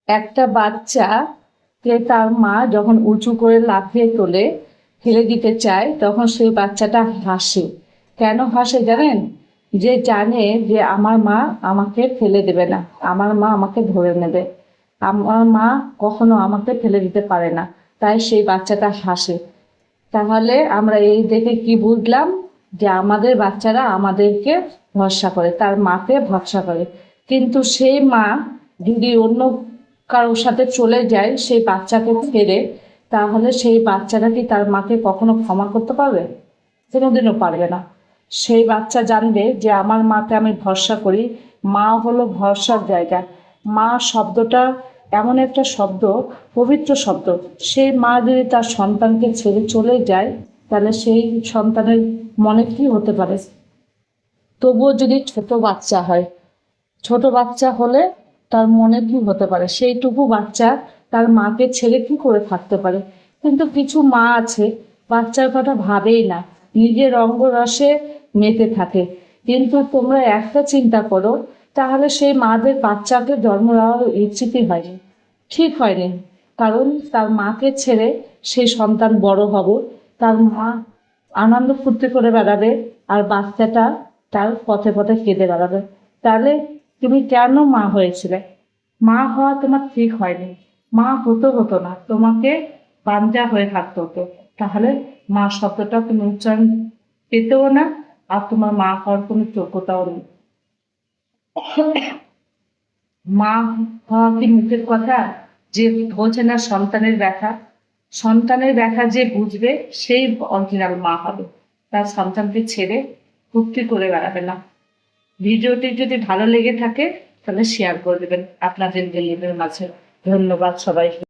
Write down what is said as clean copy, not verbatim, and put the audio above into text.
একটা বাচ্চাকে তার মা যখন উঁচু করে লাফিয়ে তোলে ফেলে দিতে চায়, তখন সেই বাচ্চাটা হাসে। কেন হাসে জানেন? যে জানে যে আমার মা আমাকে ফেলে দেবে না, আমার মা আমাকে ধরে নেবে, আমার মা কখনো আমাকে ফেলে দিতে পারে না, তাই সেই বাচ্চাটা হাসে। তাহলে আমরা এই দেখে কি বুঝলাম? যে আমাদের বাচ্চারা আমাদেরকে ভরসা করে, তার মাকে ভরসা করে। কিন্তু সেই মা যদি অন্য কারোর সাথে চলে যায় সেই বাচ্চাকে ছেড়ে, তাহলে সেই বাচ্চাটা কি তার মাকে কখনো ক্ষমা করতে পারবে? কোনোদিনও পারবে না। সেই বাচ্চা জানবে যে আমার মাকে আমি ভরসা করি। মা হলো ভরসার জায়গা। মা শব্দটা এমন একটা শব্দ, পবিত্র শব্দ। সেই মা যদি তার সন্তানকে ছেড়ে চলে যায়, তাহলে সেই সন্তানের মনে কি হতে পারে? তবুও যদি ছোট বাচ্চা হয়, ছোট বাচ্চা হলে তার মনে কি হতে পারে? সেইটুকু বাচ্চা তার মাকে ছেড়ে কি করে থাকতে পারে? কিন্তু কিছু মা আছে বাচ্চার কথা ভাবেই না, নিজের অঙ্গরসে মেতে থাকে। কিন্তু তোমরা একটা চিন্তা করো, তাহলে সেই মাদের বাচ্চাকে জন্ম দেওয়ার উচিতই হয়নি, ঠিক হয়নি। কারণ তার মাকে ছেড়ে সেই সন্তান বড় হবে, তার মা আনন্দ ফুর্তি করে বেড়াবে, আর বাচ্চাটা তার পথে পথে কেঁদে বেড়াবে। তাহলে তুমি কেন মা হয়েছিলে? মা হওয়া তোমার ঠিক হয়নি। মা হতে হতো না, তোমাকে বাঞ্জা হয়ে থাকতে হতো। তাহলে মা শব্দটা তুমি উচ্চারণ পেতেও না, আর তোমার মা হওয়ার কোনো যোগ্যতাও নেই। মা হওয়া কি মুখের কথা? যে বোঝে না সন্তানের ব্যথা, সন্তানের ব্যথা যে বুঝবে সেই অরিজিনাল মা হবে। তার সন্তানকে ছেড়ে ফুর্তি করে বেড়াবে না। ভিডিওটি যদি ভালো লেগে থাকে তাহলে শেয়ার করে দেবেন আপনাদের বন্ধুদের মাঝে। ধন্যবাদ সবাইকে।